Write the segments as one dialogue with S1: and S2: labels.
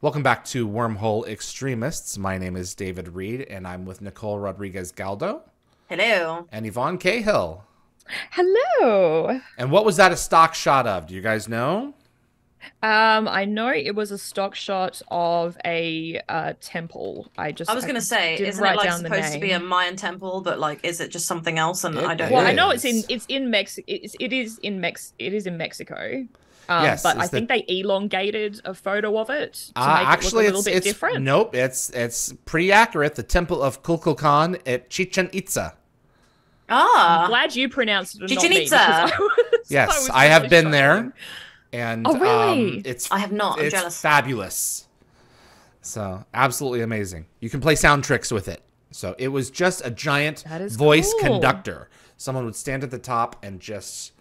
S1: Welcome back to Wormhole Extremists. My name is David Reed, and I'm with Nicole Rodriguez-Galdo.
S2: Hello.
S1: And Yvonne Cahill.
S3: Hello.
S1: And what was that a stock shot of? Do you guys know?
S3: I know it was a stock shot of a temple.
S2: I was gonna say, isn't it like supposed to be a Mayan temple, but like, is it just something else? And I don't know.
S3: Well, I know it's in Mexico. It is in Mexico.
S1: Yes,
S3: but I think they elongated a photo of it to make
S1: actually,
S3: it look a little bit different.
S1: Nope, it's pretty accurate. The Temple of Kukulkan at Chichen Itza.
S2: Ah,
S3: I'm glad you pronounced it.
S2: Chichen Itza.
S1: Yes, I have been there, and
S3: really?
S1: I
S2: have not. I'm jealous.
S1: It's fabulous. So absolutely amazing. You can play sound tricks with it. So it was just a giant voice conductor. Someone would stand at the top and just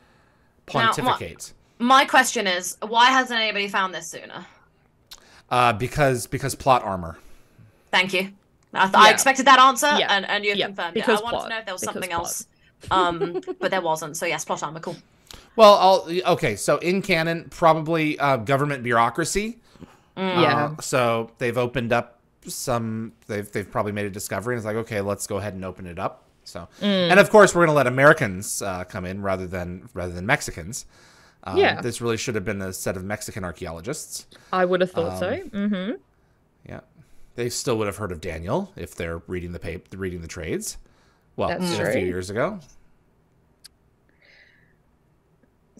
S1: pontificate.
S2: My question is, why hasn't anybody found this sooner?
S1: Because plot armor.
S2: Thank you. I expected that answer, and you confirmed it. I wanted
S3: plot.
S2: to know if there was something else, but there wasn't. So yes, plot armor, cool.
S1: Well, okay. So in canon, probably government bureaucracy. So they've opened up some. They've probably made a discovery, and it's like, okay, let's go ahead and open it up. So, and of course, we're going to let Americans come in rather than Mexicans. This really should have been a set of Mexican archaeologists.
S3: I would have thought so. Mm-hmm.
S1: Yeah, they still would have heard of Daniel if they're reading the trades. Well, a few years ago.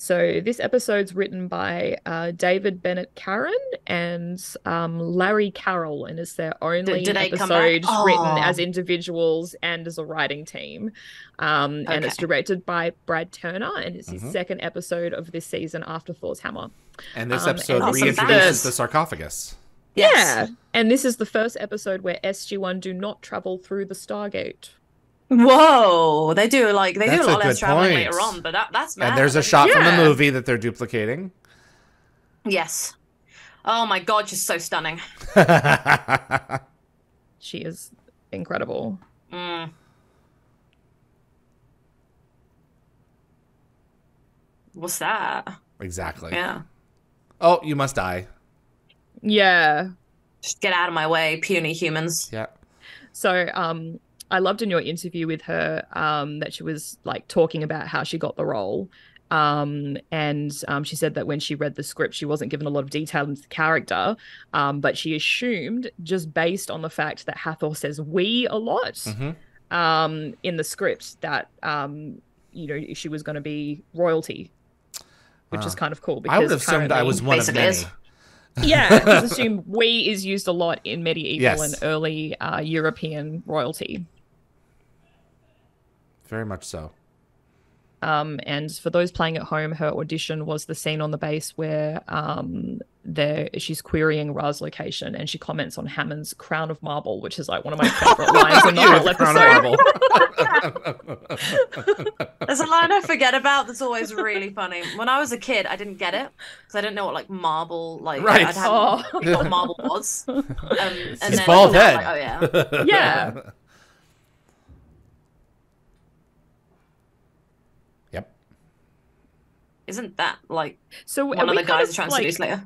S3: So this episode's written by David Bennett Karen and Larry Carroll, and it's their only episode written as individuals and as a writing team. And it's directed by Brad Turner, and it's his second episode of this season after Thor's Hammer.
S1: And this episode reintroduces the sarcophagus.
S3: Yes. Yeah, and this is the first episode where SG1 do not travel through the Stargate.
S2: Whoa, they do a lot less traveling later on, but that's mad.
S1: And there's a shot from the movie that they're duplicating.
S2: Yes. Oh my god, she's so stunning.
S3: She is incredible.
S2: What's that?
S1: Exactly.
S2: Yeah.
S1: Oh, you must die.
S3: Yeah.
S2: Just get out of my way, puny humans.
S1: Yeah.
S3: So, I loved in your interview with her that she was like talking about how she got the role. And she said that when she read the script, she wasn't given a lot of detail into the character, but she assumed, just based on the fact that Hathor says "we" a lot in the script, that she was going to be royalty, which is kind of cool. Because
S1: I would have assumed I was one of many.
S3: Yeah, because assume "we" is used a lot in medieval and early European royalty.
S1: Very much so.
S3: And for those playing at home, her audition was the scene on the base where she's querying Ra's location, and she comments on Hammond's Crown of Marble, which is like one of my favorite lines in the whole episode.
S2: There's a line I forget about that's always really funny. When I was a kid, I didn't get it because I didn't know what like marble what marble was. And
S1: it's bald head.
S2: Like, oh yeah.
S3: Yeah.
S2: Isn't that like
S3: one
S2: of the guys trying to seduce Leia?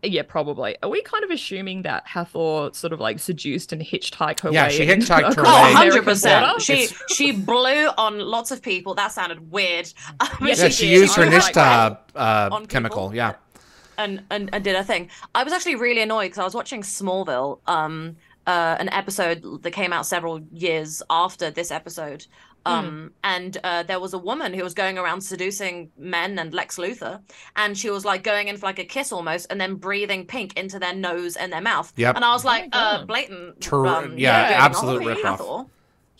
S3: Yeah, probably. Are we kind of assuming that Hathor sort of like seduced and hitchhiked her way?
S1: Yeah, she hitchchiked her way.
S2: Oh, 100%. She blew on lots of people. That sounded weird.
S1: She used her Nishta chemical. Yeah.
S2: And did a thing. I was actually really annoyed because I was watching Smallville, an episode that came out several years after this episode. And there was a woman who was going around seducing men and Lex Luthor, and she was like going in for like a kiss almost, and then breathing pink into their nose and their mouth. Yep. And I was like, blatant.
S1: Absolute ripoff.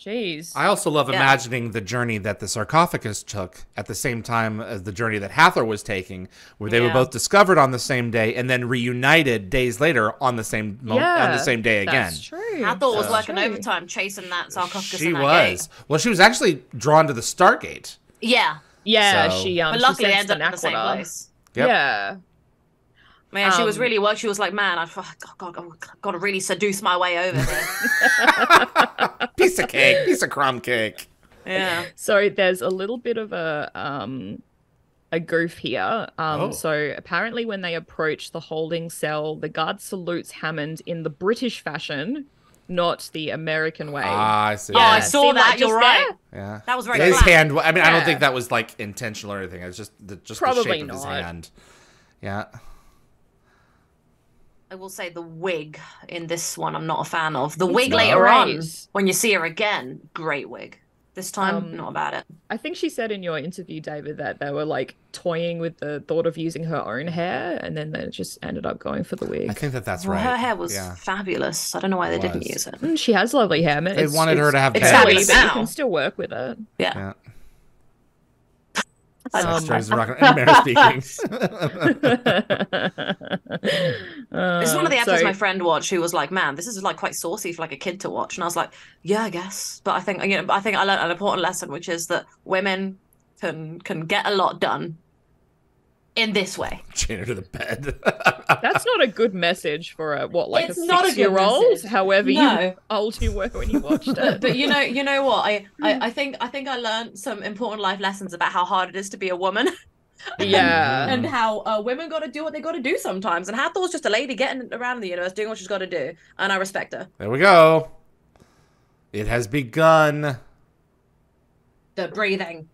S3: Jeez.
S1: I also love imagining the journey that the sarcophagus took at the same time as the journey that Hathor was taking, where they were both discovered on the same day and then reunited days later on the same day again.
S3: That's true.
S2: Hathor was working overtime chasing that sarcophagus.
S1: She was. Well, she was actually drawn to the Stargate.
S2: Yeah.
S3: Yeah.
S1: So.
S2: But luckily ended up in the same place.
S1: Yep.
S3: Yeah.
S2: Man, she was really she was like, man, I've got to really seduce my way over here.
S1: Piece of cake, piece of crumb cake.
S2: Yeah.
S3: So there's a little bit of a a goof here. So apparently when they approach the holding cell, the guard salutes Hammond in the British fashion, not the American way.
S1: I see.
S2: Yeah. Oh, I saw that. You're right.
S1: Yeah.
S2: That was very
S1: his
S2: flat.
S1: hand. I mean, I don't think that was like intentional or anything. It's just
S3: Probably
S1: the shape of
S3: not.
S1: his hand. Yeah.
S2: I will say the wig in this one I'm not a fan of. The
S3: It's
S2: wig
S3: not
S2: later
S3: great.
S2: on, when you see her again, great wig. This time, not about it.
S3: I think she said in your interview, David, that they were like toying with the thought of using her own hair, and then they just ended up going for the wig.
S1: I think that's
S2: Well,
S1: right.
S2: her hair was fabulous. I don't know why they didn't use it.
S3: She has lovely hair.
S1: They wanted her to have
S2: it's
S1: bangs.
S2: fabulous
S3: but you
S2: now.
S3: can still work with it.
S2: Yeah.
S1: Sex, drugs, and rock and Mary speaking.
S2: It's one of the episodes my friend watched who was like, "Man, this is like quite saucy for like a kid to watch," and I was like, "Yeah, I guess." But I think I learned an important lesson, which is that women can get a lot done in this way.
S1: Chain her to the bed.
S3: That's not a good message for a
S2: It's
S3: a
S2: not a good
S3: 6-year-old.
S2: message.
S3: However old you were when you watched it.
S2: But you know what? I think I learned some important life lessons about how hard it is to be a woman.
S3: Yeah.
S2: And how women got to do what they got to do sometimes. And Hathor's just a lady getting around the universe, doing what she's got to do, and I respect her.
S1: There we go. It has begun.
S2: The breathing.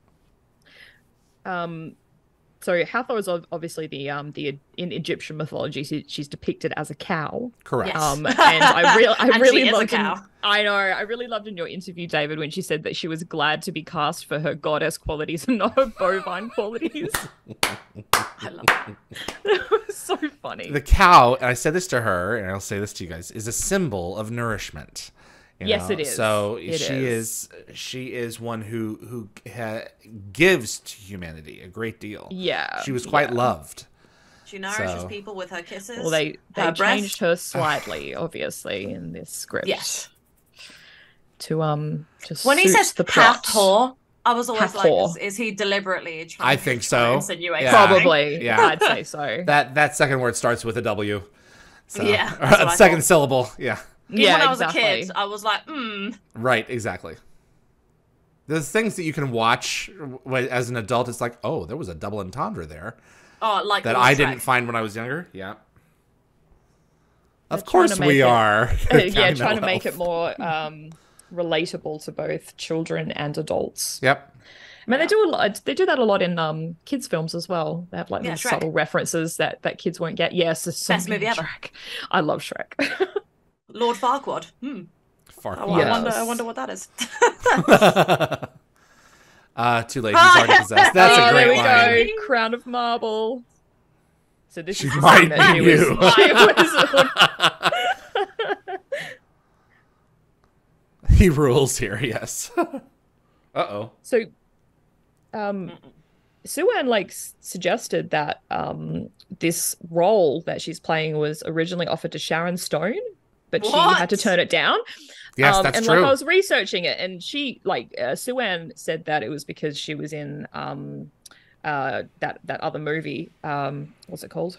S3: So Hathor is obviously the in Egyptian mythology she's depicted as a cow.
S1: Correct.
S2: Yes.
S3: And I
S2: And
S3: really
S2: she is a
S3: loved
S2: cow.
S3: I really loved in your interview, David, when she said that she was glad to be cast for her goddess qualities and not her bovine qualities.
S2: I love that.
S3: That was so funny.
S1: The cow, and I said this to her, and I'll say this to you guys, is a symbol of nourishment.
S3: Yes, it is.
S1: So
S3: It
S1: she is one who gives to humanity a great deal.
S3: Yeah.
S1: She was quite loved.
S2: She nourishes people with her kisses.
S3: Well, they
S2: her
S3: changed
S2: breast.
S3: her slightly, obviously, in this script.
S2: Yes.
S3: To
S2: When he
S3: suit
S2: says
S3: the plot.
S2: Hathor, I was always
S3: Hathor.
S2: like, is he deliberately trying
S1: I think
S2: to
S1: so.
S2: insinuate
S1: Yeah.
S2: something?
S3: Probably.
S1: Yeah.
S3: I'd say so.
S1: That second word starts with a W. So,
S2: Yeah,
S1: or
S2: that's what I
S1: second
S2: thought.
S1: syllable. Yeah.
S2: Even when I was a kid, I was like,
S1: Right, exactly. There's things that you can watch as an adult. It's like, oh, there was a double entendre there
S2: oh, like
S1: that
S2: Lost
S1: I
S2: Track.
S1: didn't find when I was younger. Yeah. Of
S3: They're
S1: course
S3: trying to
S1: we
S3: make it-
S1: are.
S3: yeah, trying to make it more relatable to both children and adults.
S1: Yep.
S3: I mean, they do a lot. They do that a lot in kids' films as well. They have like little
S2: Shrek.
S3: subtle references that kids won't get. Yes, it's
S2: Best movie ever.
S3: Shrek. I love Shrek.
S2: Lord Farquaad.
S1: Farquaad.
S2: I wonder what that is.
S1: Too late. He's already possessed. That's a
S3: there
S1: great
S3: we
S1: line.
S3: go. Crown of Marble. So this
S1: She
S3: is the
S1: might
S3: scene that
S1: be
S3: she was-
S1: you.
S3: she was-
S1: He rules here. Yes. Uh-oh.
S3: So, Sue-Ann suggested that this role that she's playing was originally offered to Sharon Stone, but she had to turn it down.
S1: Yes, that's
S3: and
S1: true.
S3: I was researching it, and she Sue-Ann said that it was because she was in that other movie. What's it called?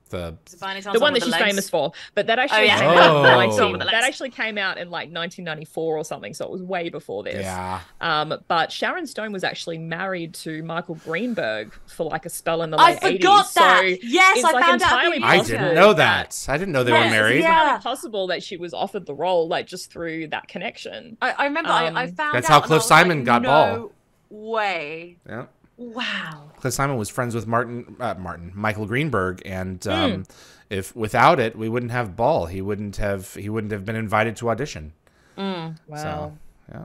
S1: The
S3: The one that she's famous for, but that actually
S2: yeah.
S3: came out in
S1: Oh.
S3: 19
S2: With the
S3: that
S2: legs.
S3: actually came out in like 1994 or something, so it was way before this.
S1: Yeah.
S3: But Sharon Stone was actually married to Michael Greenberg for like a spell in the
S2: I
S3: late 80s.
S2: forgot that.
S3: So
S2: Yes,
S3: it's
S2: I
S3: like
S2: found out.
S3: entirely
S2: a few
S1: I
S2: years
S1: didn't
S2: ago.
S1: know that. I didn't know they were
S2: Yes,
S1: married.
S2: yeah.
S3: entirely possible that she was offered the role just through that connection.
S2: I remember I found
S1: That's
S2: out
S1: how
S2: and I
S1: Cliff
S2: was like,
S1: Simon got
S2: no
S1: Ball.
S2: way.
S1: Yeah.
S2: Wow.
S1: Cliff Simon was friends with Michael Greenberg, and if without it, we wouldn't have Ball. He wouldn't have been invited to audition.
S3: Wow.
S1: So, yeah.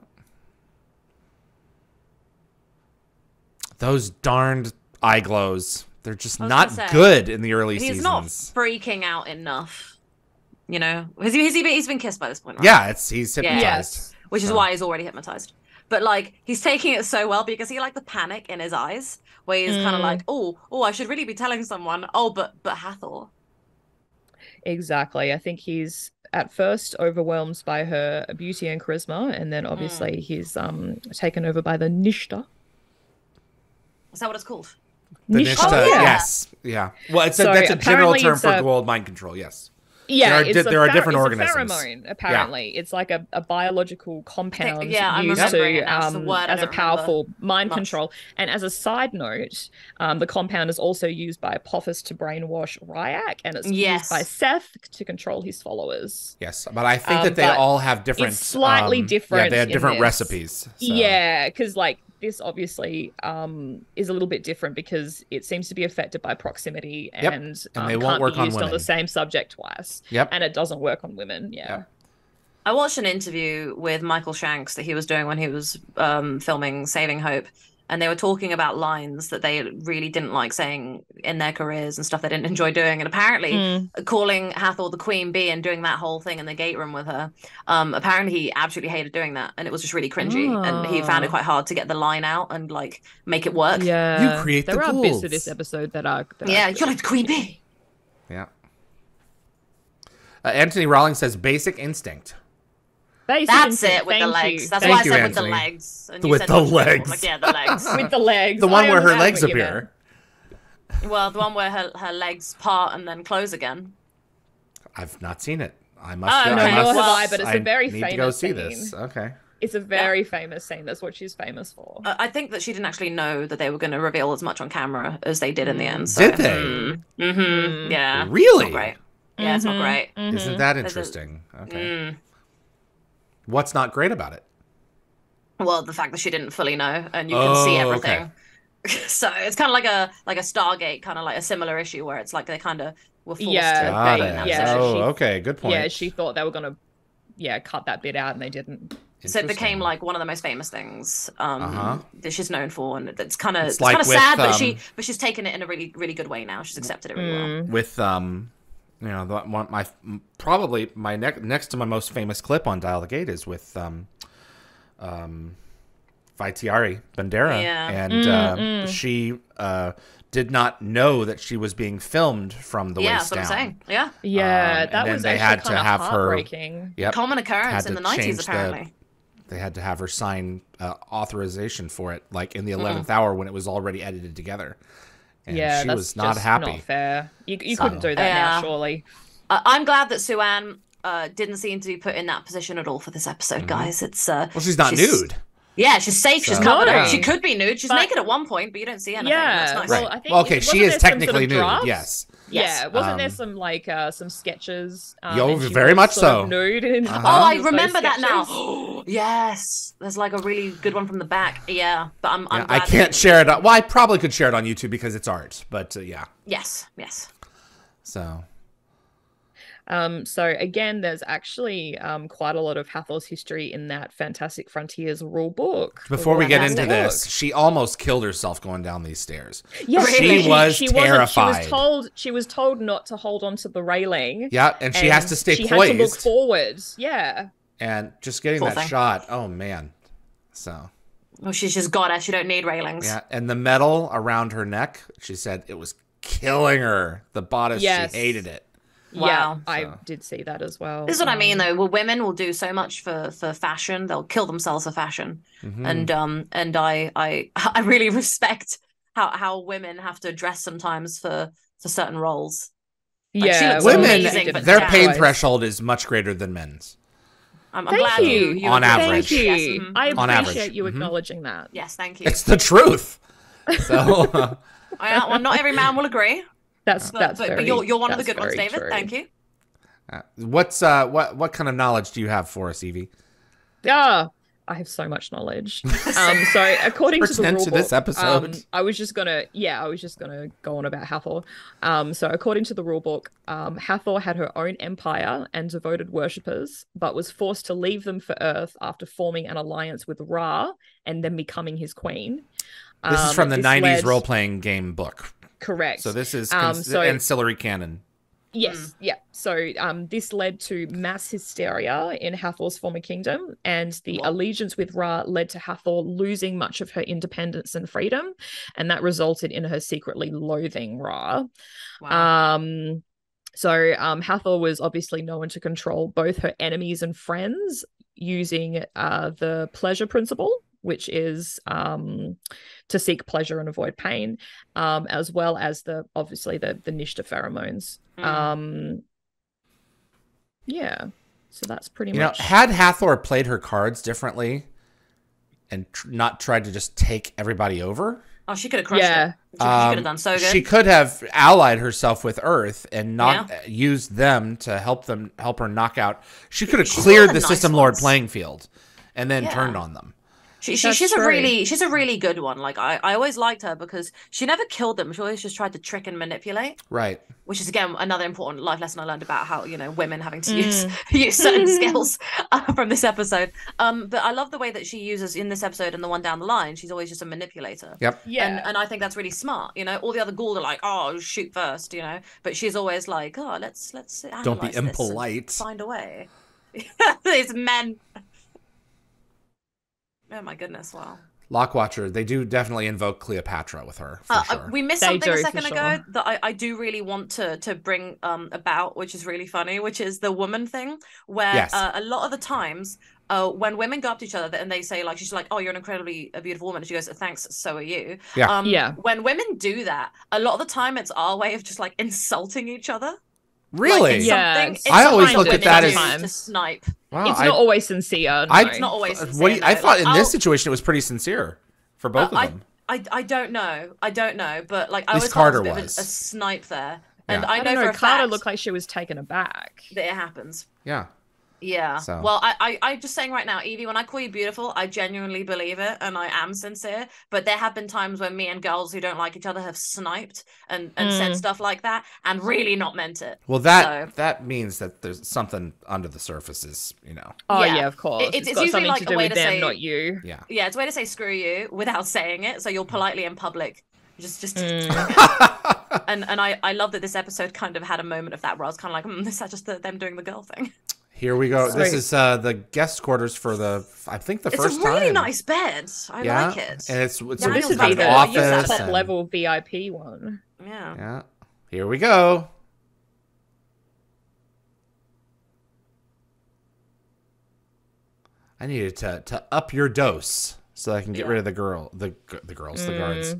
S1: Those darned eye glows. They're just not
S2: gonna say,
S1: good in the early
S2: He's
S1: seasons.
S2: not freaking out enough. You know, he's been kissed by this point, right?
S1: Yeah, he's hypnotized.
S3: Yes.
S2: Which is why he's already hypnotized. But like he's taking it so well because he the panic in his eyes where he's kind of like, oh, I should really be telling someone. Oh, but Hathor.
S3: Exactly. I think he's at first overwhelmed by her beauty and charisma, and then obviously he's taken over by the Nishta.
S2: Is that what it's called?
S1: The
S3: Nishta.
S1: Nishta,
S2: yeah.
S1: yes. Yeah. Well, that's a general
S3: apparently
S1: term
S3: it's
S1: for
S3: a-
S1: gold mind control, yes.
S3: Yeah,
S1: there are different organisms.
S3: It's a pheromone, apparently. Yeah. It's like a biological compound
S2: used
S3: to
S2: as
S3: a powerful mind control. And as a side note, the compound is also used by Apophis to brainwash Ryak, and it's used by Seth to control his followers.
S1: Yes, but I think that they all have different...
S3: It's slightly different.
S1: Yeah, they have different recipes. So.
S3: Yeah, because like this obviously is a little bit different because it seems to be affected by proximity and
S1: they won't work
S3: can't be used
S1: on
S3: the same subject twice.
S1: Yep.
S3: And it doesn't work on women. Yeah.
S2: I watched an interview with Michael Shanks that he was doing when he was filming Saving Hope, and they were talking about lines that they really didn't like saying in their careers and stuff they didn't enjoy doing. And apparently calling Hathor the Queen Bee and doing that whole thing in the gate room with her, apparently he absolutely hated doing that. And it was just really cringy. And he found it quite hard to get the line out and like make it work.
S3: Yeah.
S1: You create
S3: there are bits of this episode that are
S2: you're like the Queen Bee.
S1: Yeah. Anthony Rawlings says basic instinct.
S2: That's it with the legs. That's why I said with the legs. And
S1: with the legs.
S2: Like, yeah, the legs.
S3: With the legs.
S1: The one where her legs appear.
S2: Well, the one where her legs part and then close again.
S1: I've not seen it. I must.
S3: Oh, no, nor have I, but it's a very famous
S1: to go see
S3: scene.
S1: This. Okay.
S3: It's a very famous scene. That's what she's famous for.
S2: I think that she didn't actually know that they were going to reveal as much on camera as they did in the end. So.
S1: Did they?
S2: Yeah.
S1: Really?
S2: It's not great. Yeah, it's not great.
S1: Isn't that interesting? Okay. What's not great about it?
S2: Well, the fact that she didn't fully know, and you can see everything. Okay. So it's kind of like a Stargate, kind of like a similar issue where it's like they kind of were forced to.
S1: Okay, good point.
S3: Yeah, she thought they were gonna, cut that bit out, and they didn't.
S2: So it became like one of the most famous things that she's known for, and it's kind of sad, but she's taken it in a really really good way now. She's accepted it really well.
S1: With probably my next to my most famous clip on Dial the Gate is with Vaitiari Bandera, and she did not know that she was being filmed from the waist down.
S2: That's what I'm saying.
S3: That was
S1: they had to have her
S2: common occurrence in the 90s apparently.
S1: They had to have her sign authorization for it, like in the 11th hour when it was already edited together. And she was not happy.
S3: Not fair. You couldn't do that now, surely.
S2: I'm glad that Sue-Ann didn't seem to be put in that position at all for this episode, guys. It's
S1: well, she's not nude.
S2: Yeah, she's safe. She's covered up. She could be nude. She's naked at one point, but you don't see anything.
S3: Yeah,
S2: that's nice.
S1: Right.
S3: Well, I think
S1: okay, she is technically nude. Yes.
S3: Yeah, wasn't there some some sketches?
S1: Very much so.
S2: Nude. In, I remember that now. Yes, there's like a really good one from the back. Yeah, but I'm glad
S1: I can't share it. Well, I probably could share it on YouTube because it's art. But yeah.
S2: Yes.
S1: So.
S3: So again, there's actually quite a lot of Hathor's history in that Fantastic Frontiers rule book.
S1: Before we get into this, she almost killed herself going down these stairs.
S3: Yeah,
S1: she was terrified.
S3: She was told not to hold onto the railing.
S1: Yeah, and she has to stay poised.
S3: She had to look forwards. Yeah.
S1: And just getting that shot, oh man. So.
S2: Well, she's just goddess. You don't need railings.
S1: Yeah, and the metal around her neck, she said it was killing her. The bodice, she hated it.
S2: Wow.
S3: Yeah, I did see that as well.
S2: This is what I mean, though. Well, women will do so much for fashion; they'll kill themselves for fashion, and I really respect how women have to dress sometimes for certain roles. Like,
S3: yeah,
S1: women,
S2: amazing,
S1: their pain threshold is much greater than men's.
S2: I'm glad you
S1: on average.
S3: Thank you.
S2: Yes,
S3: I appreciate you acknowledging that.
S2: Yes, thank you.
S1: It's the truth. So,
S2: well, not every man will agree.
S3: But
S2: you're one of the good ones, David.
S3: True.
S2: Thank you.
S1: What kind of knowledge do you have for us, Evie?
S3: I have so much knowledge. So according to the rule book,
S1: this episode,
S3: I was just gonna go on about Hathor. So according to the rule book, Hathor had her own empire and devoted worshippers, but was forced to leave them for Earth after forming an alliance with Ra and then becoming his queen.
S1: This is from the 90s role-playing game book.
S3: Correct.
S1: So this is ancillary canon.
S3: Yes, yeah. So this led to mass hysteria in Hathor's former kingdom, and the allegiance with Ra led to Hathor losing much of her independence and freedom, and that resulted in her secretly loathing Ra. Wow. So Hathor was obviously known to control both her enemies and friends using the pleasure principle, which is to seek pleasure and avoid pain, as well as the Nishta pheromones. Yeah. So that's pretty
S1: You
S3: much.
S1: know, had Hathor played her cards differently and not tried to just take everybody over.
S2: Oh, she could have crushed it. She could have done so good.
S1: She could have allied herself with Earth and not used them to help her knock out. She could have cleared the System Lord playing field and then turned on them.
S2: She's a really good one. Like I always liked her because she never killed them. She always just tried to trick and manipulate.
S1: Right.
S2: Which is again another important life lesson I learned about how, you know, women having to use certain skills from this episode. But I love the way that she uses in this episode and the one down the line. She's always just a manipulator.
S1: Yep.
S2: Yeah. And I think that's really smart. You know, all the other Gould are like, oh, shoot first. You know, but she's always like, oh, let's
S1: don't be impolite.
S2: Find a way. These men. Oh my goodness! Wow.
S1: Lockwatcher, they do definitely invoke Cleopatra with her. For sure.
S2: We missed something a second ago that I do really want to bring about, which is really funny, which is the woman thing, where a lot of the times when women go up to each other and they say, like, she's like, oh, you're an incredibly beautiful woman, and she goes, thanks, so are you. When women do that, a lot of the time it's our way of just like insulting each other.
S1: Really?
S2: It's
S1: I always looked at that as
S2: to snipe.
S3: Wow, it's not always sincere. No.
S2: It's not always sincere.
S1: I thought in this situation it was pretty sincere for both of them.
S2: I don't know. But like I always
S1: Carter
S2: thought it
S1: was
S2: a snipe there. And
S1: Yeah.
S2: I know for a
S3: Carter
S2: fact
S3: looked like she was taken aback.
S2: that it happens.
S1: Yeah.
S2: Yeah.
S1: So.
S2: Well, I just saying right now, Evie, when I call you beautiful, I genuinely believe it and I am sincere. But there have been times when me and girls who don't like each other have sniped and said stuff like that and really not meant it.
S1: Well, that means that there's something under the surface is, you know.
S3: Oh, yeah, of course.
S2: It's
S3: got
S2: usually
S3: something
S2: like
S3: to do
S2: a way
S3: with
S2: to
S3: them,
S2: say,
S3: not you.
S1: Yeah.
S2: Yeah, it's a way to say screw you without saying it. So you're politely in public. Just and I love that this episode kind of had a moment of that where I was kind of like, is that just them doing the girl thing?
S1: Here we go. This is the guest quarters for I think the first time.
S2: It's a really nice bed. I like it.
S1: And it's
S3: this would be the
S1: office
S3: top level VIP one.
S2: Yeah.
S1: Yeah. Here we go. I needed to up your dose so I can get rid of the guards.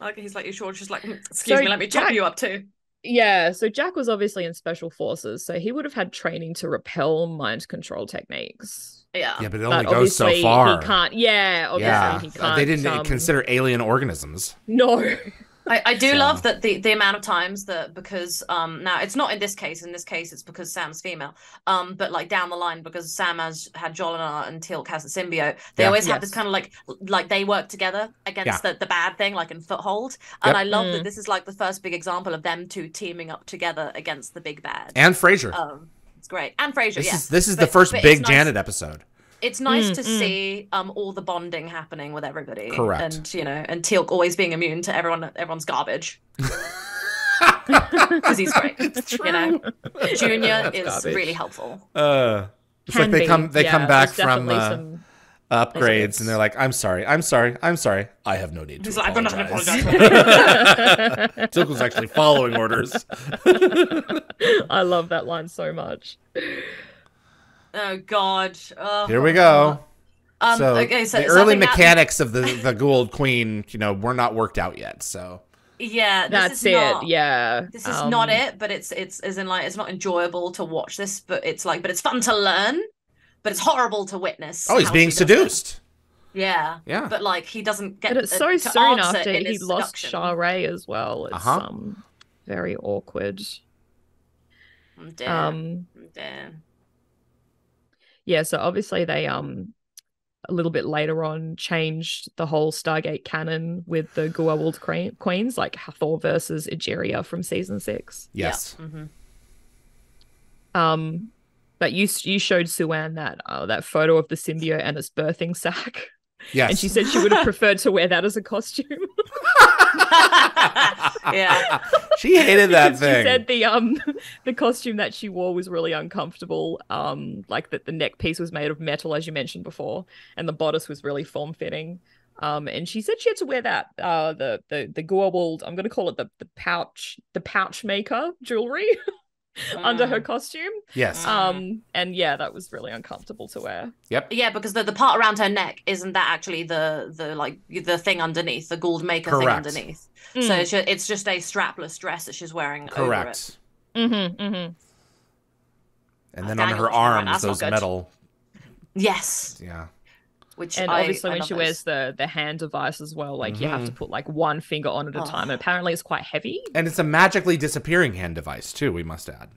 S2: Okay, he's like, you sure? She's like, excuse me, let me chop you up too.
S3: Yeah, so Jack was obviously in special forces, so he would have had training to repel mind control techniques.
S2: Yeah.
S1: Yeah, but it only goes so far.
S3: He can't. Yeah, obviously he can't.
S1: They didn't consider alien organisms.
S3: No.
S2: I do love that the amount of times that because now it's not in this case it's because Sam's female but like down the line because Sam has had Jolinar and Teal'c has the symbiote they always have this kind of like they work together against the bad thing like in Foothold and I love that this is like the first big example of them two teaming up together against the big bad
S1: and Frasier.
S2: It's great and Frasier.
S1: This is the first big Janet episode.
S2: It's nice to see all the bonding happening with everybody.
S1: Correct.
S2: And you know, and Teal'c always being immune to everyone's garbage. Because he's great.
S1: It's true.
S2: You know? Junior is
S3: garbage.
S2: Really helpful.
S1: It's like they come back from upgrades and they're like, I'm sorry. I have no need to apologize. I'm not going to apologize. Teal'c was actually following orders.
S2: I love that line so much. Oh God!
S1: Here we go. So
S2: the
S1: early mechanics of the Gould Queen, were not worked out yet. So
S2: yeah,
S3: that's it. Yeah,
S2: this is not it. But it's as in like it's not enjoyable to watch this, but it's fun to learn. But it's horrible to witness.
S1: Oh, he's being seduced.
S2: Yeah. But like he doesn't get.
S3: But it's so soon after he lost Sharae as well. It's very awkward.
S2: Damn.
S3: Yeah, so obviously they a little bit later on changed the whole Stargate canon with the Goa'uld queens, like Hathor versus Egeria from season 6.
S1: Yes.
S2: Yeah. Mm-hmm.
S3: But you showed Suan that photo of the symbiote and its birthing sac.
S1: Yes.
S3: And she said she would have preferred to wear that as a costume.
S2: Yeah.
S1: She hated that thing.
S3: She said the costume that she wore was really uncomfortable. Like that the neck piece was made of metal, as you mentioned before, and the bodice was really form-fitting. And she said she had to wear that the Goa'uld, I'm gonna call it the pouch maker jewelry under her costume.
S1: Yes.
S3: And yeah, that was really uncomfortable to wear.
S1: Yep.
S2: Yeah, because the part around her neck isn't that actually the thing underneath, the Goa'uld maker thing underneath. So it's just a strapless dress that she's wearing.
S1: Correct.
S2: Over it.
S3: Mm-hmm.
S1: And then on her arms, those metal.
S2: Yes.
S1: Yeah.
S3: And obviously when she wears the hand device as well, like you have to put like one finger on at a time. And apparently it's quite heavy.
S1: And it's a magically disappearing hand device too, we must add.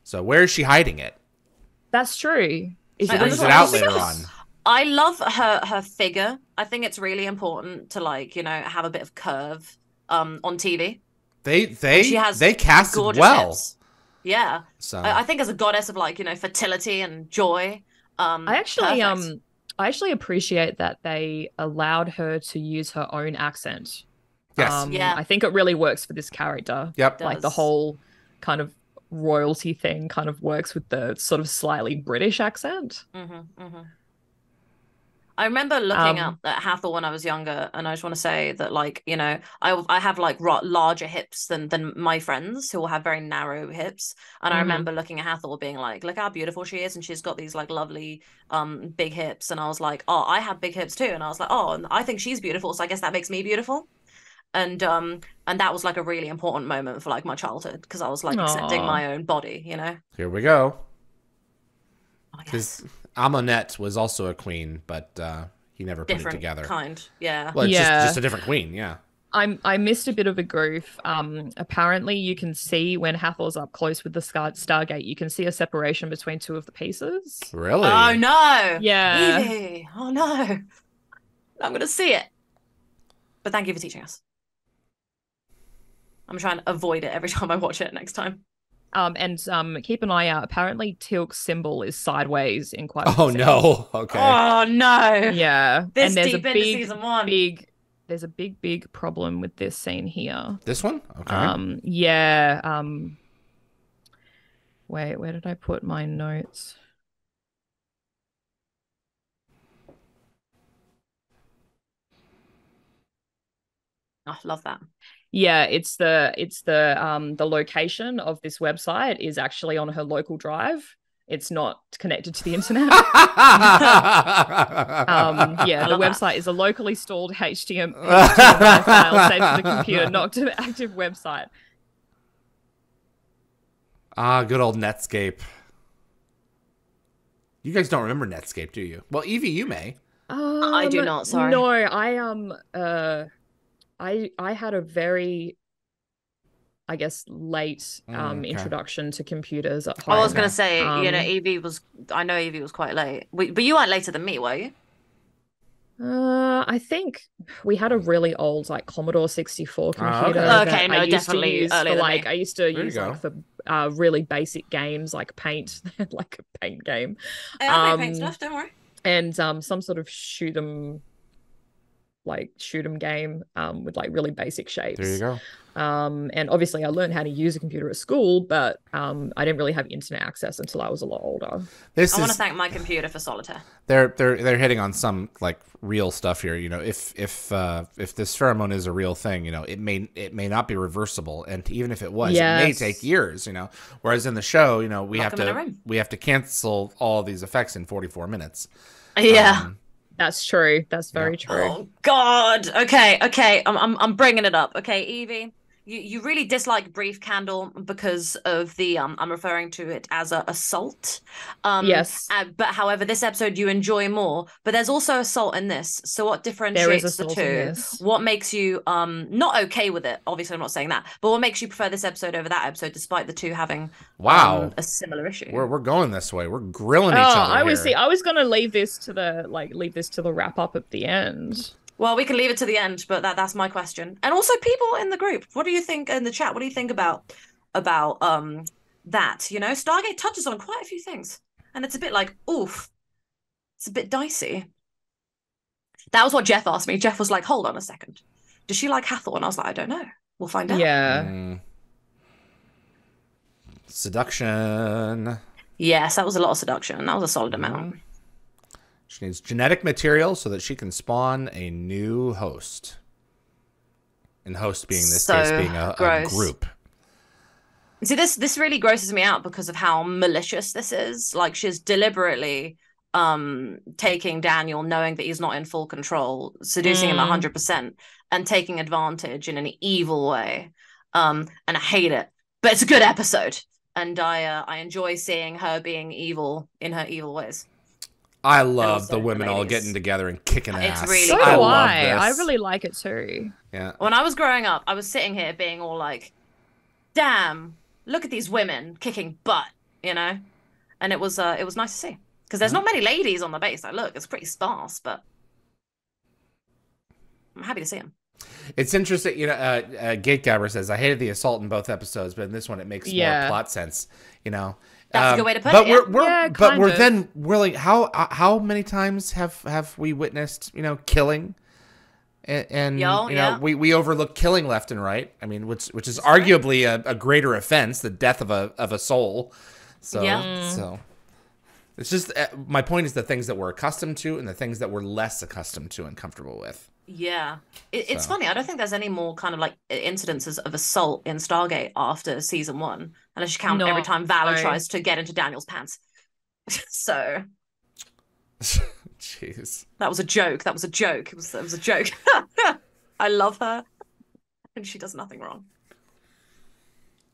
S1: So where is she hiding it?
S3: That's true.
S1: She brings it out later on.
S2: I love her figure. I think it's really important to like, have a bit of curve on TV.
S1: They cast well.
S2: Hips. Yeah. So I think as a goddess of like, fertility and joy.
S3: I actually appreciate that they allowed her to use her own accent.
S1: Yes.
S3: I think it really works for this character.
S1: Yep.
S3: Like the whole kind of royalty thing kind of works with the sort of slightly British accent.
S2: I remember looking at Hathor when I was younger, and I just want to say that, like, I have like larger hips than my friends who will have very narrow hips, and I remember looking at Hathor being like, look how beautiful she is, and she's got these like lovely big hips, and I was like, oh, I have big hips too, and I was like, oh, and I think she's beautiful, so I guess that makes me beautiful. And that was like a really important moment for like my childhood, because I was like accepting my own body,
S1: Here we go. Because Amonette was also a queen, but he never put it together.
S2: Yeah.
S1: Well, it's just a different queen, yeah.
S3: I missed a bit of a goof. Apparently, you can see when Hathor's up close with the Stargate, you can see a separation between two of the pieces.
S1: Really?
S2: Oh no!
S3: Yeah.
S2: Evie. Oh no! I'm gonna see it. But thank you for teaching us. I'm trying to avoid it every time I watch it next time.
S3: And keep an eye out. Apparently, Teal'c's symbol is sideways in quite a
S1: few scenes. No. Okay.
S2: Oh no.
S3: Yeah.
S2: This and there's deep into season 1.
S3: There's a big problem with this scene here.
S1: This one? Okay.
S3: Yeah. Wait, where did I put my notes?
S2: I love that.
S3: Yeah, it's the location of this website is actually on her local drive. It's not connected to the internet. Yeah, the website is a locally stored HTML file saved to the computer, not an active website.
S1: Good old Netscape. You guys don't remember Netscape, do you? Well, Evie, you may.
S2: I do not. Sorry.
S3: No, I had a very, I guess, late introduction to computers at home.
S2: I was going to say, I know Evie was quite late. But you weren't later than me, were you?
S3: I think we had a really old like Commodore 64 computer.
S2: Okay, no, definitely earlier than me.
S3: I used to use like for really basic games like Paint, like a paint game.
S2: I play paint stuff, don't worry.
S3: And some sort of shoot 'em game with like really basic shapes.
S1: There you go.
S3: And obviously I learned how to use a computer at school, but I didn't really have internet access until I was a lot older.
S2: I want to thank my computer for solitaire.
S1: They're hitting on some like real stuff here. If this pheromone is a real thing, it may not be reversible, and even if it was, it may take years. Whereas in the show, we have to cancel all of these effects in 44 minutes.
S2: Yeah.
S3: That's true. That's very true.
S2: Oh God. Okay. I'm bringing it up. Okay, Evie, you really dislike Brief Candle because of the I'm referring to it as a assault.
S3: Yes.
S2: But however, this episode you enjoy more. But there's also assault in this. So what differentiates the two? What makes you not okay with it? Obviously, I'm not saying that. But what makes you prefer this episode over that episode, despite the two having a similar issue?
S1: We're going this way. We're grilling each other.
S3: I was going to leave this to the wrap up at the end.
S2: Well, we can leave it to the end, but that's my question. And also, people in the group, what do you think in the chat? What do you think about that? Stargate touches on quite a few things, and it's a bit like, oof, it's a bit dicey. That was what Jeff asked me. Jeff was like, "Hold on a second, does she like Hathor?" And I was like, "I don't know. We'll find out."
S3: Yeah.
S1: Seduction.
S2: Yes, that was a lot of seduction. That was a solid amount.
S1: She needs genetic material so that she can spawn a new host. And host being, in this case, being a group.
S2: See, this really grosses me out because of how malicious this is. Like, she's deliberately taking Daniel, knowing that he's not in full control, seducing him 100%, and taking advantage in an evil way. And I hate it. But it's a good episode. and I enjoy seeing her being evil in her evil ways.
S1: I love
S2: also
S1: the women
S2: the
S1: all
S2: ladies.
S1: getting together and kicking
S2: It's
S1: ass.
S2: really
S3: So
S2: cool.
S3: do
S1: love
S3: I.
S1: this.
S3: I really like it too.
S1: Yeah.
S2: When I was growing up, I was sitting here being all like, damn, look at these women kicking butt, you know? And it was nice to see. Because there's not many ladies on the base. Like, look, it's pretty sparse, but I'm happy to see them.
S1: It's interesting, you know. Gatekeeper says, "I hated the assault in both episodes, but in this one, it makes more plot sense." You know,
S2: That's a good way to put
S1: but
S2: it.
S1: We're then willing. How many times have we witnessed, you know, killing, and you know, we overlook killing left and right. I mean, which is arguably a greater offense, the death of a soul. So so. It's just, my point is the things that we're accustomed to and the things that we're less accustomed to and comfortable with.
S2: Yeah. It's funny. I don't think there's any more kind of like incidences of assault in Stargate after season 1. Unless you count every time Valor tries to get into Daniel's pants. So.
S1: Jeez.
S2: That was a joke. That was a joke. It was a joke. I love her. And she does nothing wrong.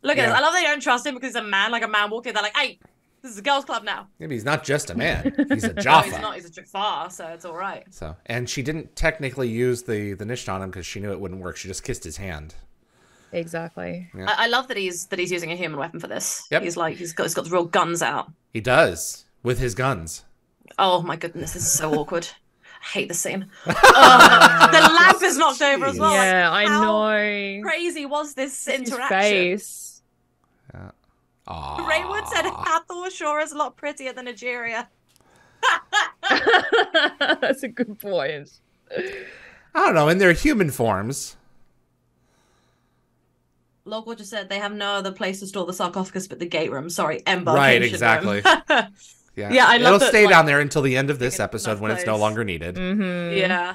S2: Look at this. I love they don't trust him because he's a man. Like a man walking, they're like, hey, this is a girls' club now.
S1: Maybe he's not just a man. He's a Jaffa.
S2: No, he's not. He's a Jaffa, so it's all right.
S1: So, and she didn't technically use the niche on him because she knew it wouldn't work. She just kissed his hand.
S3: Exactly.
S2: Yeah. I love that he's using a human weapon for this.
S1: Yep.
S2: He's got the real guns out.
S1: He does with his guns.
S2: Oh my goodness, this is so awkward. I hate the scene. The lamp is knocked over as well.
S3: Yeah,
S2: like,
S3: I
S2: know. Crazy was this interaction?
S3: His face.
S1: Yeah.
S2: Raywood said Hathor sure is a lot prettier than Nigeria.
S3: That's a good point.
S1: I don't know, in their human forms.
S2: Local just said they have no other place to store the sarcophagus but the gate room. Sorry, embarkation
S1: Right, exactly.
S2: room.
S1: Yeah,
S2: I love
S1: it'll stay
S2: like,
S1: down there until the end of this episode when it's no longer needed.
S3: Mm-hmm.
S2: Yeah.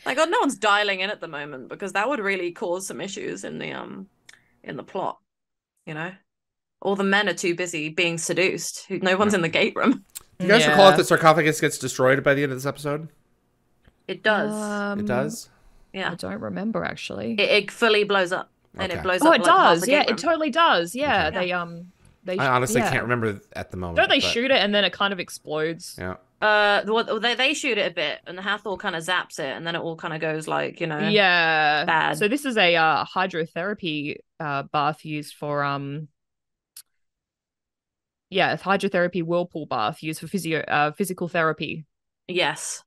S2: My God, no one's dialing in at the moment because that would really cause some issues in the plot. You know, all the men are too busy being seduced. No one's in the gate room.
S1: Do you guys recall if the sarcophagus gets destroyed by the end of this episode?
S2: It does.
S1: It does?
S2: Yeah.
S3: I don't remember actually.
S2: It fully blows up, and it blows up.
S3: Oh, it
S2: like
S3: does.
S2: Yeah,
S3: it totally does. Yeah,
S1: Okay.
S3: they.
S1: I honestly can't remember at the moment.
S3: Don't they shoot it and then it kind of explodes?
S1: Yeah.
S2: They shoot it a bit, and the Hathor kind of zaps it, and then it all kind of goes like, you know.
S3: Yeah.
S2: Bad.
S3: So this is a hydrotherapy bath used for hydrotherapy whirlpool bath used for physical therapy.
S2: Yes.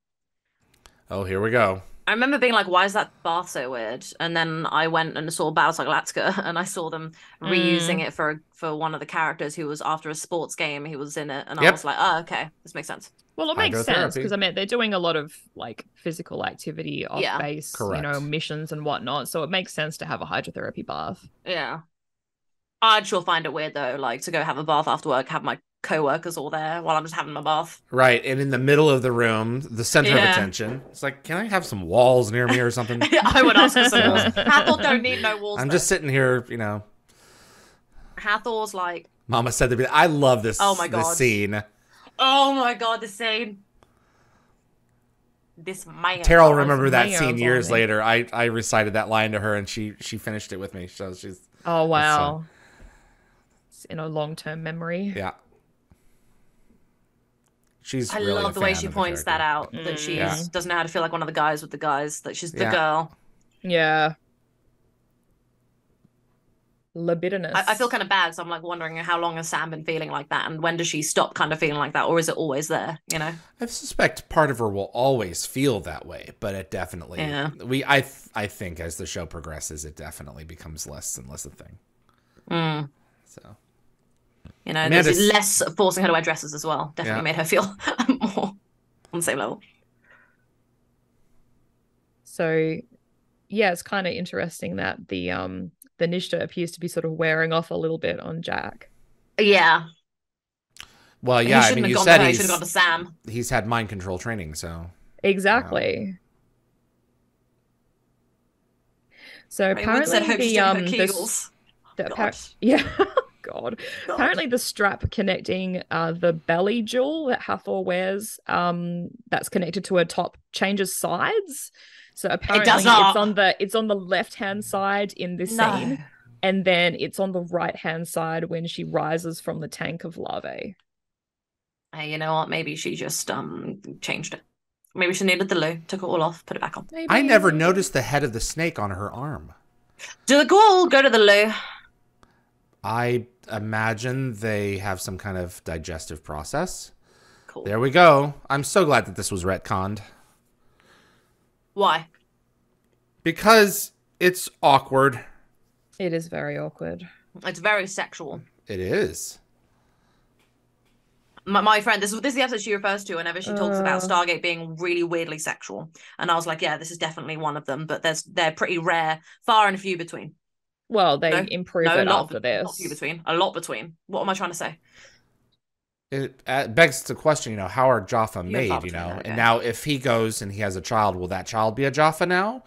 S1: Oh, here we go.
S2: I remember being like, why is that bath so weird? And then I went and saw Battlestar Galactica, and I saw them reusing it for one of the characters who was after a sports game. He was in it, and I was like, oh, okay, this makes sense.
S3: Well, it makes sense because I mean they're doing a lot of like physical activity off base, you know, missions and whatnot. So it makes sense to have a hydrotherapy bath.
S2: Yeah, I'd sure find it weird though, like to go have a bath after work, have my co-workers all there while I'm just having my bath.
S1: Right, and in the middle of the room, the center of attention, it's like, can I have some walls near me or something?
S2: I would ask for some walls. Hathor don't need no walls.
S1: I'm just sitting here, you know.
S2: Hathor's like,
S1: Mama said to me, I love this.
S2: Oh my God.
S1: This scene.
S2: Oh my God, this scene. This man.
S1: Terrell will remember that scene years later. I recited that line to her, and she finished it with me. So she's.
S3: Oh wow. It's in a long-term memory.
S1: Yeah.
S2: I love the way she points that out, that she doesn't know how to feel like one of the guys with the guys, that she's the girl.
S3: Yeah. Libidinous.
S2: I feel kind of bad, so I'm like wondering how long has Sam been feeling like that, and when does she stop kind of feeling like that, or is it always there, you know?
S1: I suspect part of her will always feel that way, but it definitely I think as the show progresses, it definitely becomes less and less a thing. So
S2: you know, there's less forcing her to wear dresses as well. Definitely made her feel more on the same level.
S3: So yeah, it's kind of interesting that the Nishta appears to be sort of wearing off a little bit on Jack.
S2: Yeah.
S1: Well, yeah, I mean, you said
S2: he should have gone to Sam.
S1: He's had mind control training, so.
S3: Exactly. So apparently God. Apparently the strap connecting the belly jewel that Hathor wears, that's connected to her top, changes sides. So apparently it's on the left-hand side in this scene. And then it's on the right-hand side when she rises from the tank of larvae.
S2: Hey, you know what? Maybe she just changed it. Maybe she needed the loo, took it all off, put it back on.
S3: Maybe,
S1: I never noticed the head of the snake on her arm.
S2: Do the ghoul go to the loo?
S1: I imagine they have some kind of digestive process.
S2: Cool.
S1: There we go. I'm so glad that this was retconned.
S2: Why?
S1: Because it's awkward.
S3: It is very awkward.
S2: It's very sexual.
S1: It is.
S2: My friend, this is the episode she refers to whenever she talks about Stargate being really weirdly sexual. And I was like, yeah, this is definitely one of them, but they're pretty rare, far and few between.
S3: Well, they improve it after this.
S2: Not few between, a lot between. What am I trying to say?
S1: It begs the question, how are Jaffa made,
S2: Okay.
S1: And now if he goes and he has a child, will that child be a Jaffa now?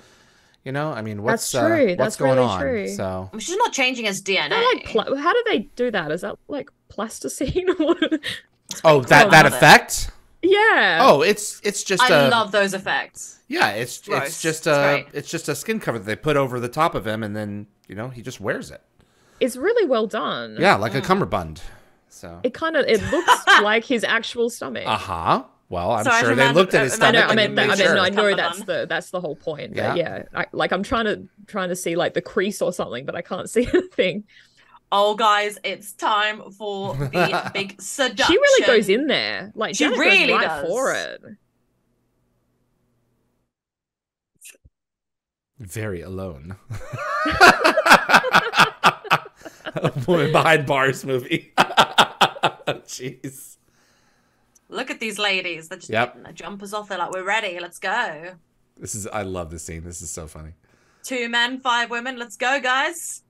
S1: I mean, what's
S3: true.
S1: What's going
S3: really
S1: on?
S3: true.
S1: So
S2: She's not changing his DNA.
S3: How do they do that? Is that like plasticine?
S1: Oh, that effect?
S3: Yeah.
S1: Oh, it's just
S2: I love those effects.
S1: Yeah, it's just a skin cover that they put over the top of him, and then he just wears it.
S3: It's really well done.
S1: Yeah, like a cummerbund. So
S3: it looks like his actual stomach.
S1: Well, I'm sure they looked at his stomach.
S3: I know that's the whole point. Yeah, I'm trying to see like the crease or something, but I can't see anything.
S2: Oh, guys, it's time for the big seduction.
S3: She really goes in there. Like
S2: she
S3: Janet
S2: really
S3: goes right
S2: does.
S3: for it.
S1: Very alone. A Woman Behind Bars movie. Jeez.
S2: Look at these ladies. They're just getting their jumpers off. They're like, we're ready. Let's go.
S1: I love this scene. This is so funny.
S2: 2 men, 5 women. Let's go, guys.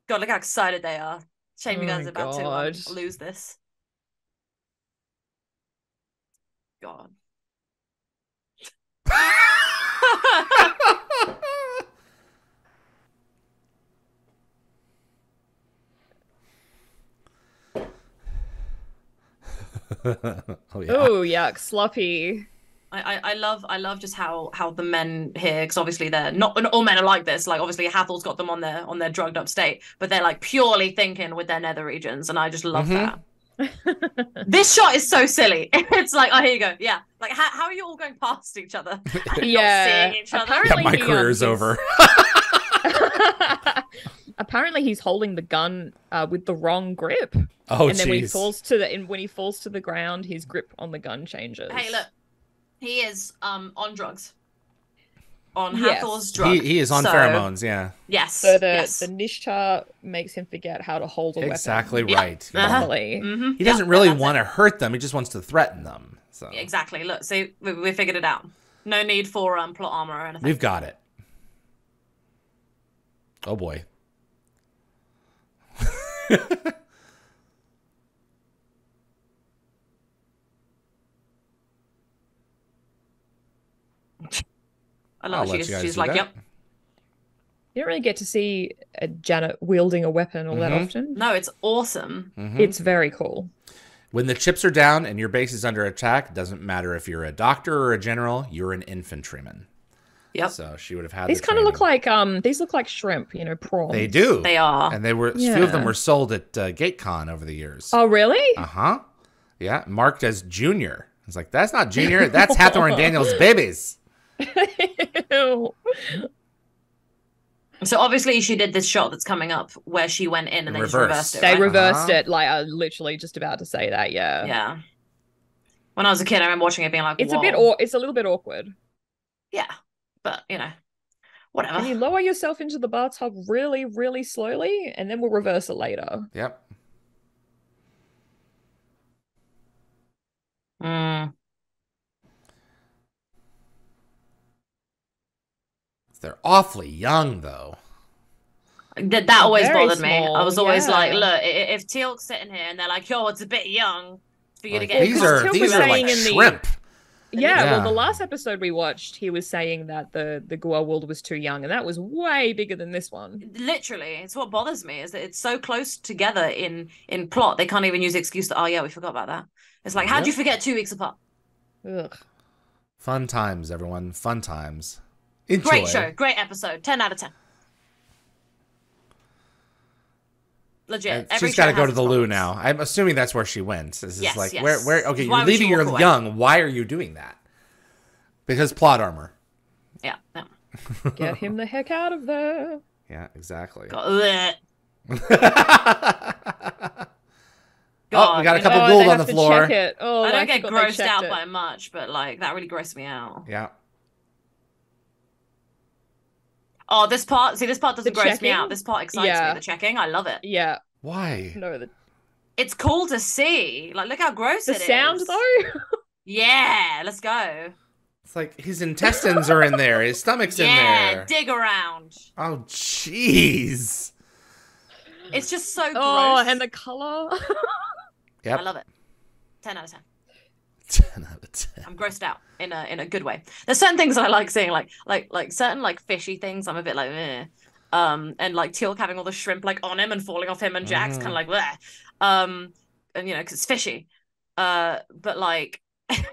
S2: God, look how excited they are. Shame you guys are about to lose this. God.
S1: Oh yeah.
S3: Oh yuck, sloppy.
S2: I love just how the men here, because obviously they're not all men are like this. Like obviously Hathor's got them on their drugged up state, but they're like purely thinking with their nether regions, and I just love that. This shot is so silly. It's like, oh, here you go. Yeah, like how are you all going past each other? And not seeing each other.
S3: Apparently
S1: my career's over.
S3: Apparently he's holding the gun with the wrong grip.
S1: Oh,
S3: and then when he falls to the ground, his grip on the gun changes.
S2: Hey, look, he is on drugs. On Hathor's drugs.
S1: He is on pheromones, yeah.
S2: Yes.
S3: So the Nishtar makes him forget how to hold a weapon.
S1: Exactly right.
S3: Properly.
S1: He doesn't really want to hurt them. He just wants to threaten them. So
S2: exactly. Look, see, we figured it out. No need for plot armor or anything.
S1: We've got it. Oh boy.
S2: I love she's like, yep.
S3: You don't really get to see Janet wielding a weapon all that often.
S2: No, it's awesome.
S3: It's very cool.
S1: When the chips are down and your base is under attack, doesn't matter if you're a doctor or a general, you're an infantryman.
S2: Yep.
S1: So she would have had
S3: these kind of look like these look like shrimp, prawns.
S1: They do.
S2: They are.
S1: And they were a few of them were sold at GateCon over the years.
S3: Oh, really?
S1: Uh-huh. Yeah, marked as junior. It's like, that's not junior, that's Hathor and Daniel's babies.
S3: Ew.
S2: So obviously she did this shot that's coming up where she went in and then just reversed it.
S3: They
S2: right?
S3: reversed it. Like I was literally just about to say that. Yeah.
S2: Yeah. When I was a kid, I remember watching it being like,
S3: it's
S2: whoa.
S3: it's a little bit awkward.
S2: Yeah, but whatever.
S3: Can you lower yourself into the bathtub really, really slowly, and then we'll reverse it later.
S1: Yep. They're awfully young, though.
S2: That always
S3: Very
S2: bothered me.
S3: small,
S2: I was always like, look, if Teal'c's sitting here and they're like, yo, it's a bit young for you to get...
S1: These are like shrimp.
S3: Yeah, well, the last episode we watched, he was saying that the Goa world was too young, and that was way bigger than this one.
S2: Literally, it's what bothers me, is that it's so close together in plot, they can't even use the excuse that, oh yeah, we forgot about that. It's like, how'd you forget 2 weeks apart?
S3: Ugh.
S1: Fun times, everyone. Fun times. Enjoy.
S2: Great show. Great episode. 10 out of 10. Legit.
S1: She's got to go to the loo now. I'm assuming that's where she went. This is
S2: yes,
S1: like,
S2: yes.
S1: where? Okay,
S2: Why
S1: you're
S2: would
S1: leaving
S2: she walk
S1: your
S2: away?
S1: young. Why are you doing that? Because plot armor.
S2: Yeah.
S3: Get him the heck out of there.
S1: Yeah, exactly.
S2: God,
S1: Oh, we got a couple gold on the floor.
S3: Check it. Oh,
S2: I don't get
S3: forgot they
S2: grossed
S3: checked
S2: out
S3: it.
S2: by much, but like that really grossed me out.
S1: Yeah.
S2: Oh, this part doesn't gross me
S3: checking?
S2: out. This part excites me. The checking, I love it.
S3: Yeah.
S1: Why?
S3: No,
S2: It's cool to see. Like, look how gross it is.
S3: the sound though.
S2: Yeah, let's go.
S1: It's like his intestines are in there. His stomach's in
S2: Yeah,
S1: there.
S2: dig around.
S1: Oh, jeez.
S2: It's just so gross.
S3: Oh, and the color.
S1: Yep.
S2: I love it. 10 out of 10.
S1: 10 out of 10.
S2: I'm grossed out in a good way. There's certain things that I like seeing, like certain like fishy things. I'm a bit like, eh. And like Teal'c having all the shrimp like on him and falling off him, and Jack's kind of like, bleh. And you know, because it's fishy. But like,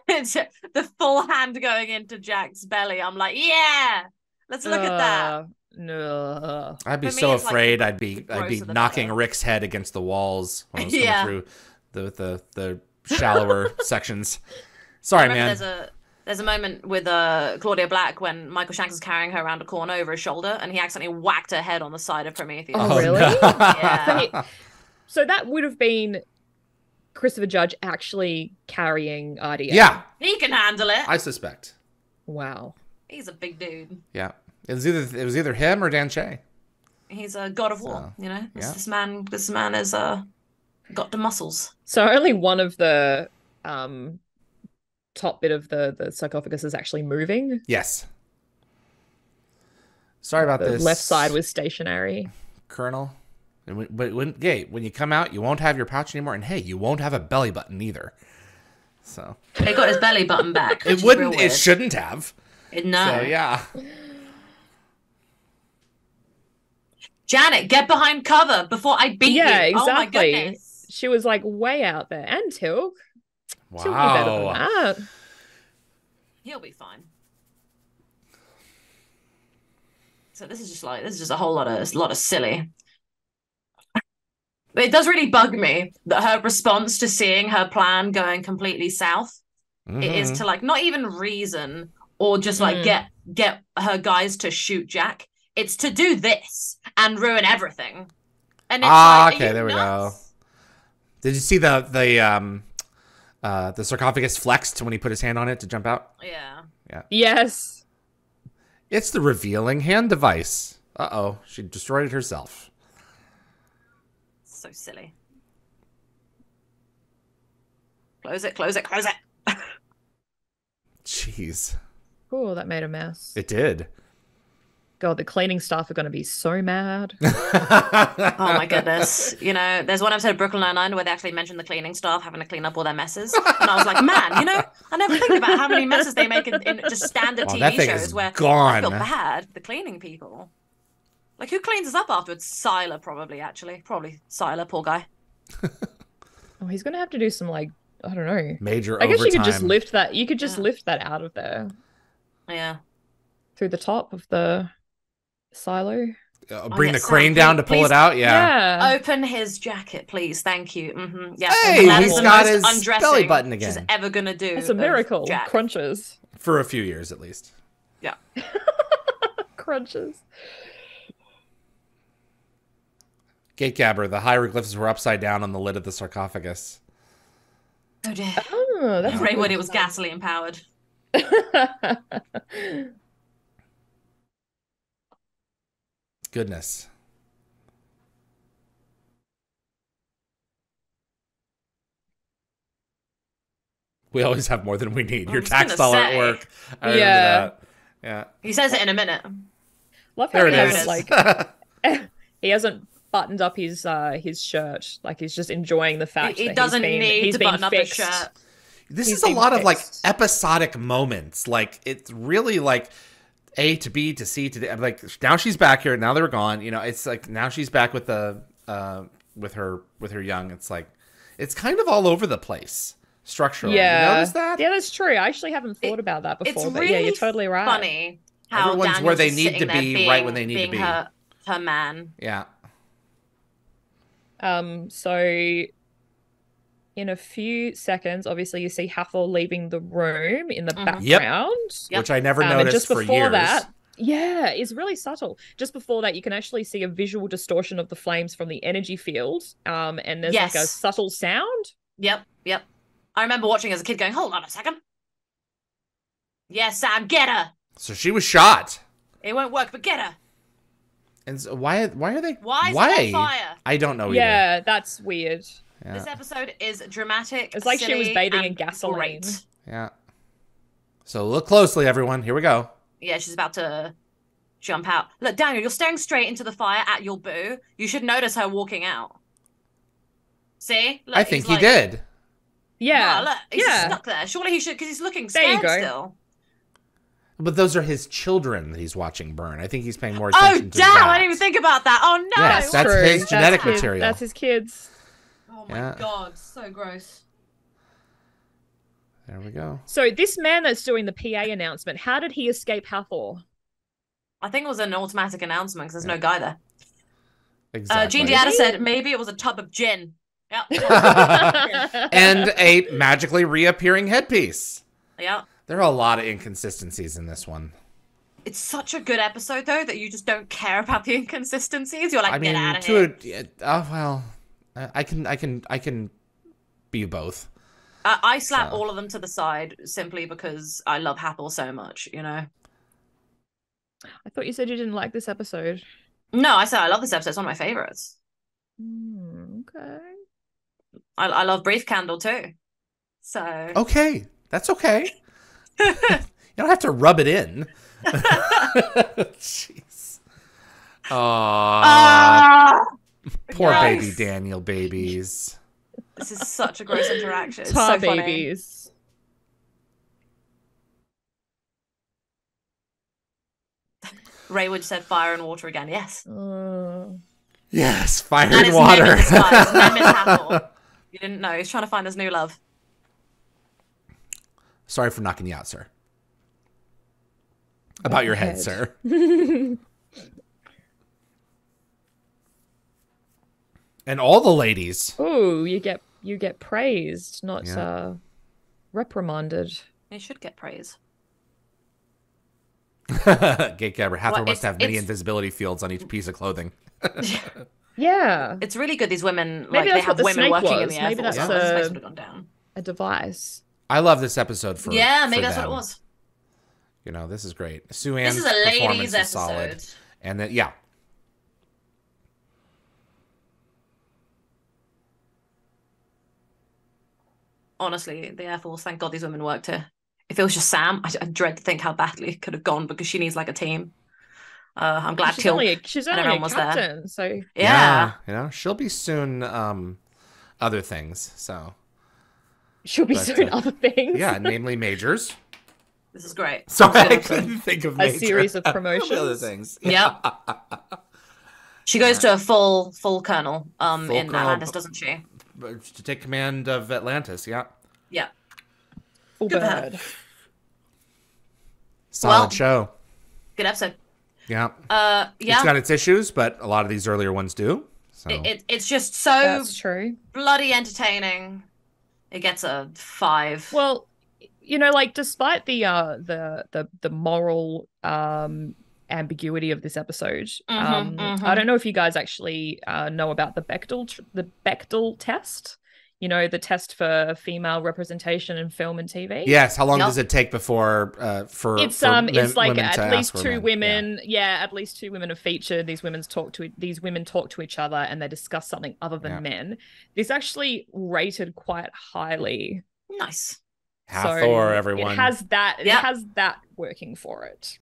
S2: it's the full hand going into Jack's belly. I'm like, yeah, let's look at that.
S3: No.
S1: I'd be
S2: For me,
S1: so
S2: it's like
S1: afraid.
S2: the
S1: I'd be
S2: grosser the
S1: knocking
S2: better.
S1: Rick's head against the walls when I was
S2: Yeah.
S1: coming through the shallower sections. Sorry, man.
S2: There's a moment with Claudia Black when Michael Shanks is carrying her around a corner over his shoulder, and he accidentally whacked her head on the side of Prometheus.
S3: Oh, really?
S1: No.
S2: Yeah.
S3: So that would have been Christopher Judge actually carrying RDA.
S1: Yeah,
S2: He can handle it.
S1: I suspect.
S3: Wow.
S2: He's a big dude.
S1: Yeah, it was either him or Dan Che.
S2: He's a god of war. You know, this man has got the muscles.
S3: So only one of the top bit of the sarcophagus is actually moving.
S1: Yes. Sorry about
S3: The
S1: this.
S3: left side was stationary.
S1: Colonel. But when you come out, you won't have your pouch anymore, and hey, you won't have a belly button either. So
S2: He got his belly button back.
S1: it wouldn't. It shouldn't have.
S2: No.
S1: So yeah.
S2: Janet, get behind cover before I beat you.
S3: Yeah, exactly.
S2: Oh my goodness.
S3: She was like way out there. And Teal'c.
S1: Wow.
S3: Teal'c be better than that.
S2: He'll be fine. So this is just a whole lot of silly. But it does really bug me that her response to seeing her plan going completely south is to like not even reason or just like get her guys to shoot Jack. It's to do this and ruin everything. And it's like,
S1: okay, there we go. Did you see the sarcophagus flexed when he put his hand on it to jump out?
S2: Yeah.
S1: Yeah.
S3: Yes.
S1: It's the revealing hand device. Uh-oh, she destroyed it herself.
S2: So silly. Close it, close it, close it.
S1: Jeez.
S3: Oh, that made a mess.
S1: It did.
S3: God, the cleaning staff are going to be so mad.
S2: Oh my goodness. You know, there's one episode of Brooklyn Nine-Nine where they actually mentioned the cleaning staff having to clean up all their messes. And I was like, man, you know, I never think about how many messes they make in just standard
S1: that
S2: TV
S1: thing
S2: shows
S1: is
S2: where
S1: gone.
S2: I feel bad, the cleaning people. Like, who cleans us up afterwards? Siler, probably, actually. Probably Siler, poor guy.
S3: Oh, he's going to have to do some, like, I don't know.
S1: Major
S3: I guess
S1: overtime.
S3: you could just lift that. You could just lift that out of there.
S2: Yeah.
S3: Through the top of the silo.
S1: Bring the
S2: yes,
S1: crane
S2: Sam,
S1: down to pull
S2: please.
S1: it out. Yeah.
S2: Open his jacket, please. Thank you. Yeah.
S1: Hey,
S2: That's
S1: he's
S2: the
S1: got
S2: most
S1: his
S2: undressing
S1: belly button again.
S2: she's ever gonna do.
S3: It's a miracle.
S2: Jack.
S3: Crunches.
S1: For a few years, at least.
S2: Yeah.
S3: Crunches.
S1: Gatekeeper, the hieroglyphs were upside down on the lid of the sarcophagus.
S2: Oh dear.
S3: Oh, that's
S2: Ray Woody was gasoline powered.
S1: Goodness. We always have more than we need. Your
S2: was
S1: tax
S2: gonna
S1: dollar at
S2: say.
S1: work. I remember
S3: Yeah.
S1: that. Yeah.
S2: He says it in a minute.
S3: Love how
S1: There it
S3: he
S1: is.
S3: hasn't, like he hasn't buttoned up his shirt. Like he's just enjoying the fact
S2: He
S3: that
S2: doesn't
S3: he's
S2: need to
S3: been
S2: button up his
S3: fixed.
S2: shirt.
S1: This
S3: He's
S1: is a
S3: been
S1: lot of like
S3: fixed.
S1: episodic moments. Like it's really like A to B to C to D. Like now she's back here. Now they're gone. You know, it's like now she's back with the with her young. It's like it's kind of all over the place structurally.
S3: Yeah,
S1: You notice that?
S3: Yeah, that's true. I actually haven't thought about that before.
S2: It's
S3: But
S2: really
S3: yeah, you're totally right.
S2: funny how
S1: Everyone's
S2: Daniel's
S1: where they
S2: just
S1: need
S2: sitting
S1: to
S2: there
S1: be
S2: being,
S1: right when they need to
S2: being
S1: be.
S2: her man.
S1: Yeah.
S3: So in a few seconds, obviously you see Hathor leaving the room in the background.
S1: Yep. Which I never
S3: And
S1: noticed
S3: just
S1: for
S3: before
S1: years.
S3: that, yeah, it's really subtle. Just before that, you can actually see a visual distortion of the flames from the energy field. And there's like a subtle sound.
S2: Yep. I remember watching as a kid going, hold on a second. Yes, Sam, get her.
S1: So she was shot.
S2: It won't work, but get her.
S1: And so why are they?
S2: Why is it on fire?
S1: I don't know either.
S3: Yeah, that's weird.
S1: Yeah.
S2: This episode is dramatic.
S3: It's like
S2: silly,
S3: she was bathing in
S2: and
S3: gasoline.
S2: great.
S1: Yeah. So look closely, everyone. Here we go.
S2: Yeah, she's about to jump out. Look, Daniel, you're staring straight into the fire at your boo. You should notice her walking out. See? Look,
S1: I think he did.
S3: Yeah.
S2: No, look, he's just stuck there. Surely he should, because he's looking
S3: there
S2: scared still.
S1: But those are his children that he's watching burn. I think he's paying more attention to that.
S2: Oh, damn, I didn't even think about that. Oh, no.
S1: Yes, that's his genetic material.
S3: That's his kids.
S2: Oh, my God. So gross.
S1: There we go.
S3: So this man that's doing the PA announcement, how did he escape Hathor?
S2: I think it was an automatic announcement because there's no guy there.
S1: Exactly.
S2: Gene Deanna said maybe it was a tub of gin. Yep.
S1: And a magically reappearing headpiece.
S2: Yeah.
S1: There are a lot of inconsistencies in this one.
S2: It's such a good episode, though, that you just don't care about the inconsistencies. You're like,
S1: I mean,
S2: get out of here.
S1: Well, I can be both.
S2: I slap all of them to the side simply because I love Hathor so much, you know?
S3: I thought you said you didn't like this episode.
S2: No, I said I love this episode. It's one of my favorites.
S3: Okay.
S2: I love Brief Candle, too. So...
S1: Okay. That's okay. You don't have to rub it in. Jeez. Poor baby Daniel babies.
S2: This is such a gross interaction. It's
S3: Tar
S2: so
S3: babies.
S2: Funny. Raywood said fire and water again. Yes.
S1: Yes, fire and water.
S2: You didn't know. He's trying to find his new love.
S1: Sorry for knocking you out, sir. About your head, sir. And all the ladies.
S3: Oh, you get praised, not reprimanded.
S2: You should get praise.
S1: Gatekeeper Hathor must have many invisibility fields on each piece of clothing.
S3: Yeah.
S2: It's really good these women,
S3: maybe
S2: like they have women working in the Air Force.
S3: Maybe
S2: that's would have gone down.
S3: A device.
S1: I love this episode for
S2: maybe that's what it was.
S1: You know, this is great. Sue Ann's
S2: this is a
S1: performance
S2: ladies'
S1: is solid.
S2: episode.
S1: And then
S2: honestly, the Air Force, thank God these women worked here. If it was just Sam, I dread to think how badly it could have gone because she needs like a team. I'm glad
S3: she's only a captain,
S2: there.
S3: so
S1: yeah, you know, she'll be soon other things. So
S3: she'll be soon other things.
S1: Yeah, namely majors.
S2: This is great.
S1: Sorry, I couldn't think of
S3: a series of promotions.
S1: Other things.
S2: Yeah. She goes to a full colonel in Atlantis, doesn't she?
S1: To take command of Atlantis, yeah.
S2: Yeah.
S3: Full bird.
S1: Solid show.
S2: Good episode.
S1: Yeah. It's got its issues, but a lot of these earlier ones do. So
S2: it's just so
S3: that's true.
S2: Bloody entertaining. It gets a 5.
S3: Well, you know, like despite the moral ambiguity of this episode, I don't know if you guys actually know about the Bechdel test. You know, the test for female representation in film and TV.
S1: Yes. How long does it take before
S3: it's like at least 2 women. Yeah, at least 2 women are featured. These women talk to each other, and they discuss something other than men. This actually rated quite highly.
S2: Nice.
S1: Hathor, everyone.
S3: It has that. It has that working for it.